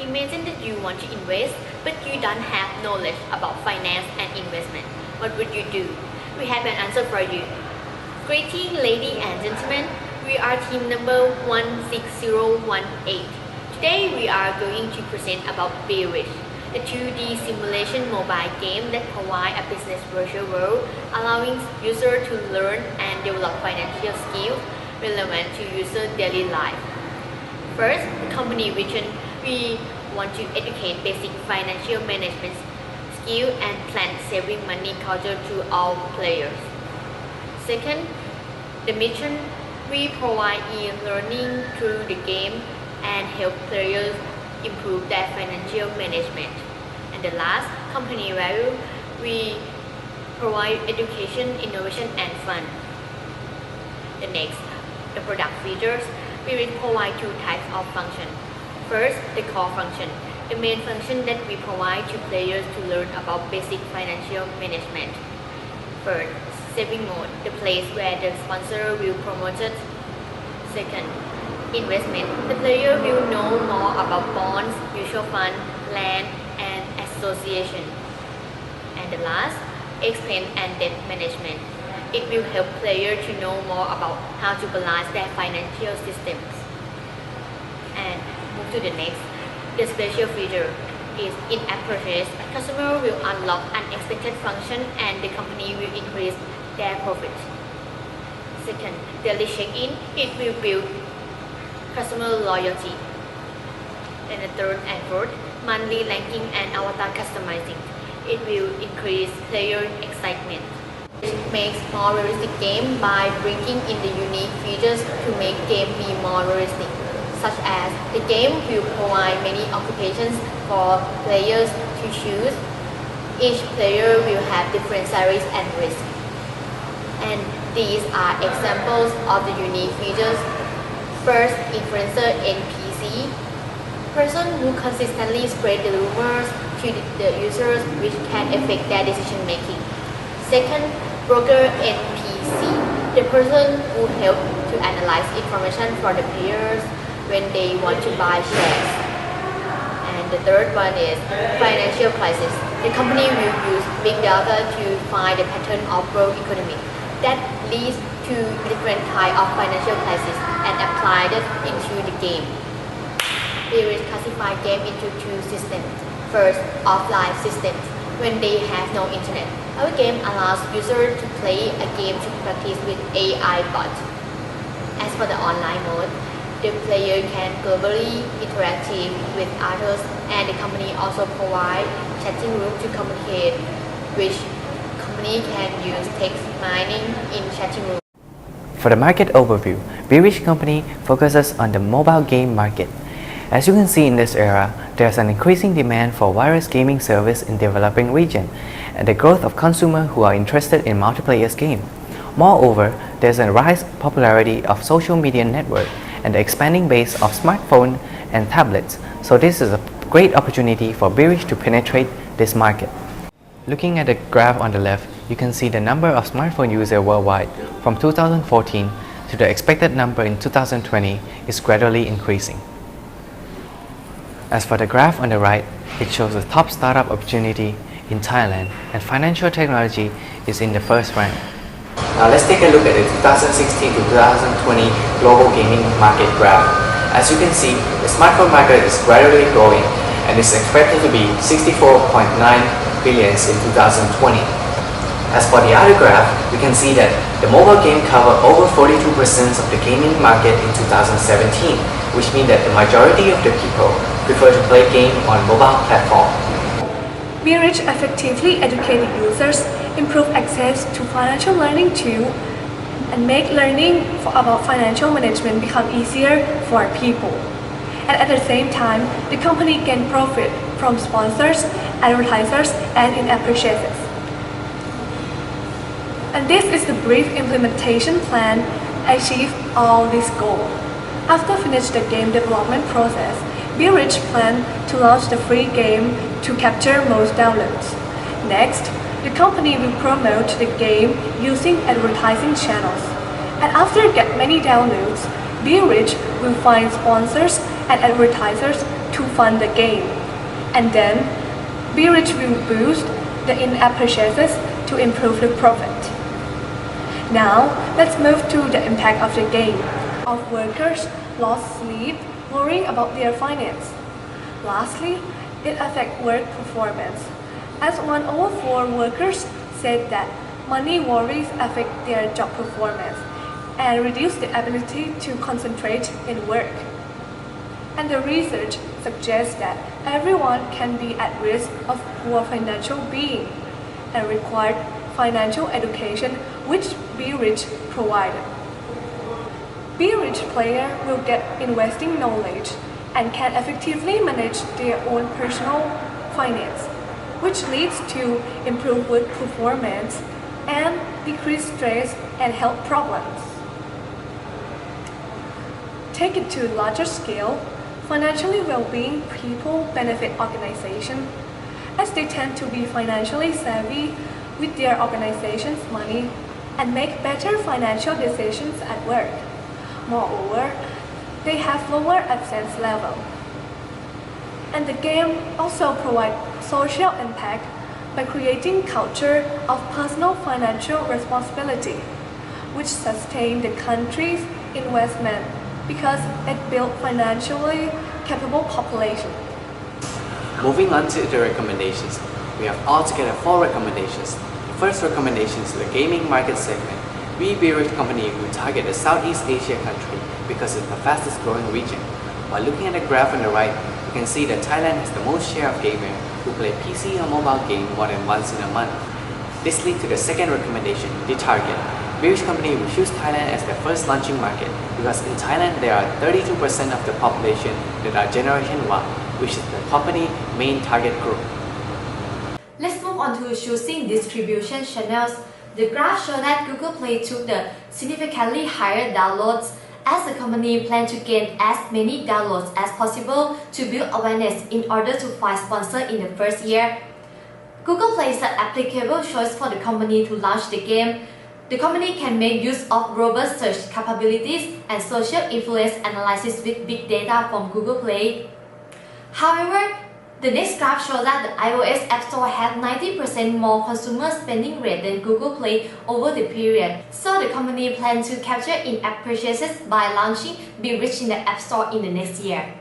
Imagine that you want to invest, but you don't have knowledge about finance and investment. What would you do? We have an answer for you. Greetings, ladies and gentlemen. We are team number 16018. Today we are going to present about Beerich, a 2D simulation mobile game that provides a business virtual world, allowing users to learn and develop financial skills relevant to user daily life. First, the company vision. We want to educate basic financial management skill and plan saving money culture to all players. Second, the mission. We provide e-learning through the game and help players improve their financial management. And the last, company value. We provide education, innovation, and fun. The next, the product features. We will provide two types of function. First, the core function, the main function that we provide to players to learn about basic financial management. Third, saving mode, the place where the sponsor will promote it. Second, investment, the player will know more about bonds, mutual fund, land, and association. And the last, expense and debt management. It will help players to know more about how to balance their financial systems. And move to the next. The special feature is in-app purchase. A customer will unlock unexpected function and the company will increase their profit. Second, daily check-in. It will build customer loyalty. And the third and fourth, monthly ranking and avatar customizing. It will increase player excitement. It makes more realistic game by bringing in the unique features to make game be more realistic, such as the game will provide many occupations for players to choose. Each player will have different salaries and risks. And these are examples of the unique features. First, influencer NPC, person who consistently spread the rumors to the users which can affect their decision making. Second, broker NPC, the person who helps to analyze information for the players when they want to buy shares. And the third one is financial crisis. The company will use big data to find the pattern of world economy that leads to different types of financial crisis and apply that into the game. They will classify game into two systems. First, offline systems, when they have no internet. Our game allows users to play a game to practice with AI bots. As for the online mode, the player can globally interact with others and the company also provides chatting room to communicate, which company can use text mining in chatting room. For the market overview, Beerich Company focuses on the mobile game market. As you can see in this era, there's an increasing demand for wireless gaming service in developing region and the growth of consumers who are interested in multiplayer game. Moreover, there's a rise popularity of social media network and the expanding base of smartphone and tablets, so this is a great opportunity for Beerich to penetrate this market. Looking at the graph on the left, you can see the number of smartphone users worldwide from 2014 to the expected number in 2020 is gradually increasing. As for the graph on the right, it shows the top startup opportunity in Thailand and financial technology is in the first rank. Now let's take a look at the 2016 to 2020 global gaming market graph. As you can see, the smartphone market is gradually growing and is expected to be 64.9 billion in 2020. As for the other graph, we can see that the mobile game covered over 42% of the gaming market in 2017, which means that the majority of the people prefer to play game on mobile platform. Beerich effectively educated users, improve access to financial learning too, and make learning about financial management become easier for people. And at the same time, the company can profit from sponsors, advertisers, and in-app purchases. And this is the brief implementation plan to achieve all these goals. After finish the game development process, Beerich planned to launch the free game to capture most downloads. Next, the company will promote the game using advertising channels. And after get many downloads, Beerich will find sponsors and advertisers to fund the game. And then, BeRich will boost the in-app purchases to improve the profit. Now, let's move to the impact of the game. Of workers lost sleep worrying about their finance. Lastly, it affects work performance. As 1 over 4 workers said that money worries affect their job performance and reduce the ability to concentrate in work. And the research suggests that everyone can be at risk of poor financial being and require financial education, which BeRich provided. BeRich player will get investing knowledge and can effectively manage their own personal finance, which leads to improved work performance and decreased stress and health problems. Take it to a larger scale, financially well-being people benefit organizations as they tend to be financially savvy with their organization's money and make better financial decisions at work. Moreover, they have lower absence level. And the game also provides social impact by creating culture of personal financial responsibility, which sustain the country's investment because it built financially capable population. Moving on to the recommendations, we have altogether 4 recommendations. The first recommendation is the gaming market segment. We BeRich company will target the Southeast Asia country because it's the fastest growing region. While looking at the graph on the right, you can see that Thailand has the most share of gamers who play PC or mobile game more than once in a month. This leads to the second recommendation, the target. BeRich company will choose Thailand as their first launching market because in Thailand there are 32% of the population that are Generation Y, which is the company main target group. Let's move on to choosing distribution channels. The graph shows that Google Play took the significantly higher downloads as the company planned to gain as many downloads as possible to build awareness in order to find sponsors in the first year. Google Play is an applicable choice for the company to launch the game. The company can make use of robust search capabilities and social influence analysis with big data from Google Play. However, the next graph shows that the iOS App Store had 90% more consumer spending rate than Google Play over the period. So the company plans to capture in-app purchases by launching BeRich in the App Store in the next year.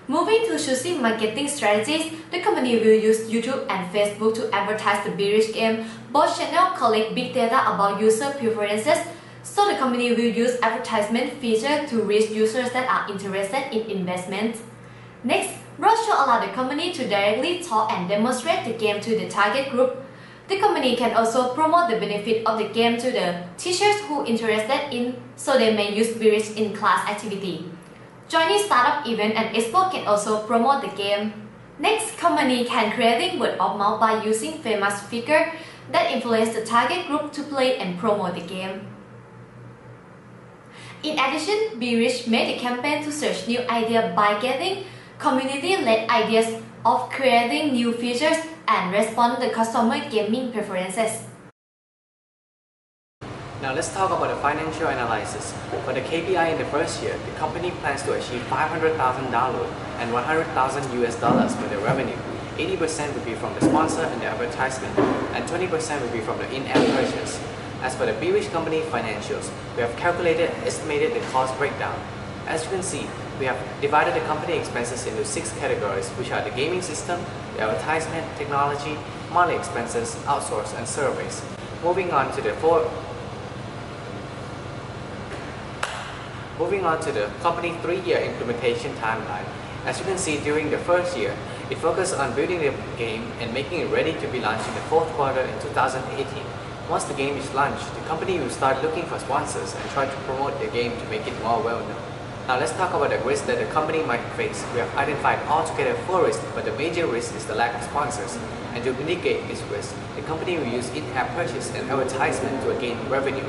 Moving to choosing marketing strategies, the company will use YouTube and Facebook to advertise the BeRich game. Both channels collect big data about user preferences, so the company will use advertisement features to reach users that are interested in investment. Next, roadshow allow the company to directly talk and demonstrate the game to the target group. The company can also promote the benefit of the game to the teachers who are interested in, so they may use BeRich in class activity. Joining startup event and expo can also promote the game. Next, company can create word of mouth by using famous figures that influence the target group to play and promote the game. In addition, BeRich made a campaign to search new ideas by getting community-led ideas of creating new features and respond to the customer gaming preferences. Now let's talk about the financial analysis. For the KPI in the first year, the company plans to achieve 500,000 downloads and 100,000 US dollars for the revenue. 80% will be from the sponsor and the advertisement, and 20% will be from the in-app purchase. As for the BeRich company financials, we have calculated and estimated the cost breakdown. As you can see, we have divided the company expenses into 6 categories, which are the gaming system, the advertisement, technology, monthly expenses, outsource, and surveys. Moving on to the company 3-year implementation timeline. As you can see, during the first year, it focused on building the game and making it ready to be launched in the 4th quarter in 2018. Once the game is launched, the company will start looking for sponsors and try to promote the game to make it more well-known. Now let's talk about the risks that the company might face. We have identified altogether 4 risks, but the major risk is the lack of sponsors. And to mitigate this risk, the company will use in-app purchase and advertisement to gain revenue.